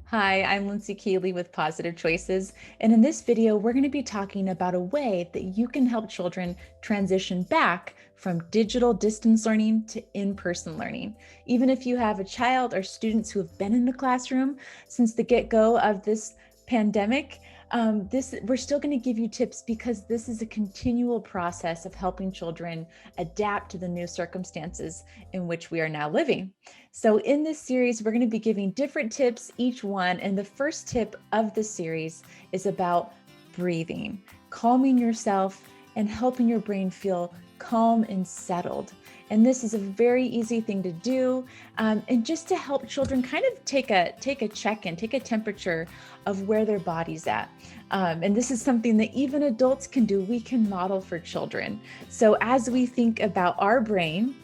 Hi, I'm Lindsay Keeley with PAWsitive Choices, and in this video, we're going to be talking about a way that you can help children transition back from digital distance learning to in-person learning. Even if you have a child or students who have been in the classroom since the get-go of this pandemic, we're still going to give you tips because this is a continual process of helping children adapt to the new circumstances in which we are now living. So in this series, we're going to be giving different tips, each one. And the first tip of the series is about breathing, calming yourself and helping your brain feel calm and settled. And this is a very easy thing to do. And just to help children kind of take a check-in, take a temperature of where their body's at. And this is something that even adults can do. We can model for children. So as we think about our brain,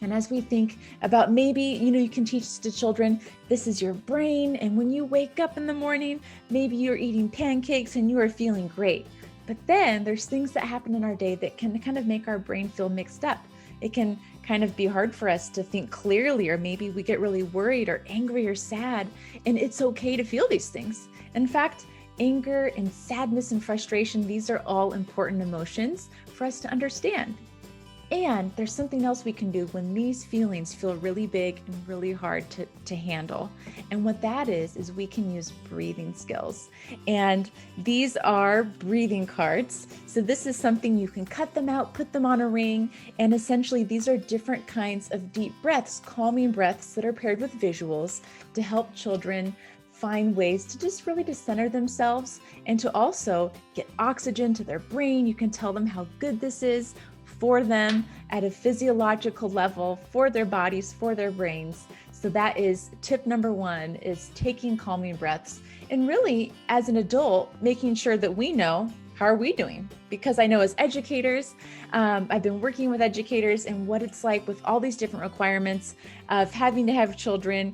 and as we think about maybe, you can teach to children, this is your brain. And when you wake up in the morning, maybe you're eating pancakes and you are feeling great. But then there's things that happen in our day that can kind of make our brain feel mixed up. It can kind of be hard for us to think clearly, or maybe we get really worried or angry or sad. And it's okay to feel these things. In fact, anger and sadness and frustration, these are all important emotions for us to understand. And there's something else we can do when these feelings feel really big and really hard to handle. And what that is we can use breathing skills. And these are breathing cards. So this is something you can cut them out, put them on a ring. And essentially these are different kinds of deep breaths, calming breaths that are paired with visuals to help children find ways to just really to center themselves and to also get oxygen to their brain. You can tell them how good this is for them at a physiological level, for their bodies, for their brains. So that is tip number one, is taking calming breaths. And really, as an adult, making sure that we know, how are we doing? Because I know as educators, I've been working with educators and what it's like with all these different requirements of having to have children,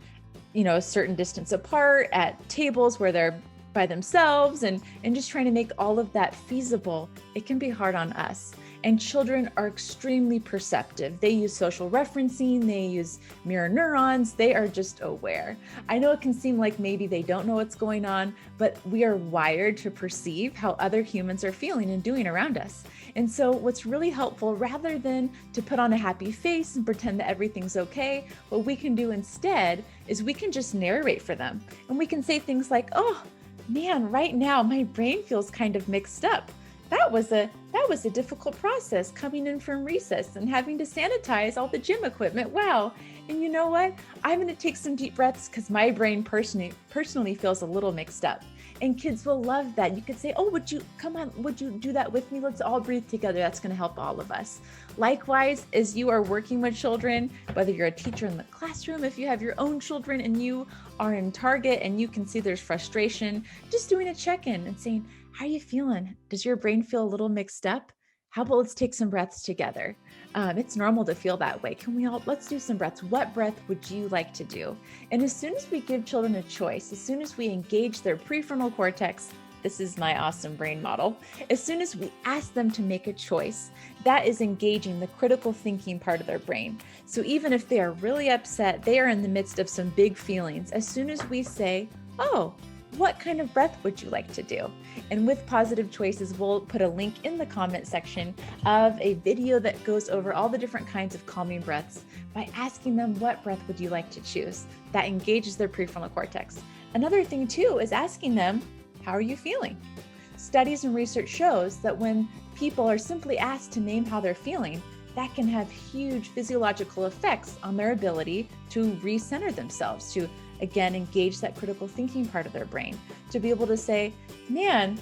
a certain distance apart at tables where they're by themselves and just trying to make all of that feasible. It can be hard on us. And children are extremely perceptive. They use social referencing, they use mirror neurons, they are just aware. I know it can seem like maybe they don't know what's going on, but we are wired to perceive how other humans are feeling and doing around us. And so what's really helpful, rather than to put on a happy face and pretend that everything's okay, what we can do instead is we can just narrate for them. And we can say things like, oh man, right now my brain feels kind of mixed up. That was a difficult process coming in from recess and having to sanitize all the gym equipment. Wow. And you know what? I'm going to take some deep breaths because my brain personally feels a little mixed up. And kids will love that. You could say, oh, would you do that with me? Let's all breathe together. That's going to help all of us. Likewise, as you are working with children, whether you're a teacher in the classroom, if you have your own children and you are in Target and you can see there's frustration, just doing a check-in and saying, how are you feeling? Does your brain feel a little mixed up? How about let's take some breaths together? It's normal to feel that way. Let's do some breaths. What breath would you like to do? And as soon as we give children a choice, as soon as we engage their prefrontal cortex, this is my awesome brain model. As soon as we ask them to make a choice, that is engaging the critical thinking part of their brain. So even if they are really upset, they are in the midst of some big feelings. As soon as we say, oh, what kind of breath would you like to do? And with PAWsitive Choices, we'll put a link in the comment section of a video that goes over all the different kinds of calming breaths by asking them what breath would you like to choose. That engages their prefrontal cortex. Another thing too is asking them, how are you feeling? Studies and research shows that when people are simply asked to name how they're feeling, that can have huge physiological effects on their ability to recenter themselves, to again, engage that critical thinking part of their brain, to be able to say, man,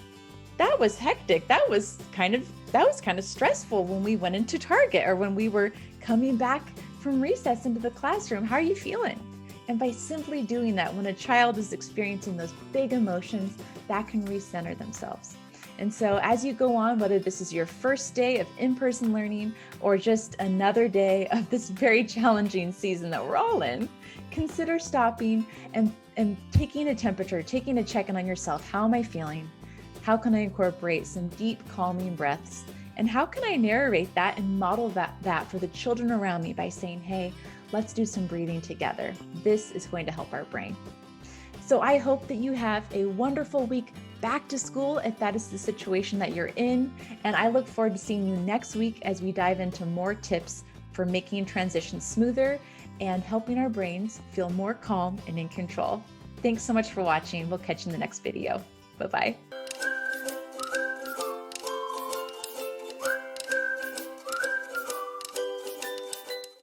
that was hectic. That was kind of stressful when we went into Target or when we were coming back from recess into the classroom. How are you feeling? And by simply doing that, when a child is experiencing those big emotions, that can recenter themselves. And so as you go on, whether this is your first day of in-person learning or just another day of this very challenging season that we're all in, consider stopping and taking a temperature, taking a check-in on yourself. How am I feeling? How can I incorporate some deep calming breaths? And how can I narrate that and model that for the children around me by saying, hey, let's do some breathing together. This is going to help our brain. So I hope that you have a wonderful week back to school if that is the situation that you're in. And I look forward to seeing you next week as we dive into more tips for making transitions smoother and helping our brains feel more calm and in control. Thanks so much for watching. We'll catch you in the next video. Bye-bye.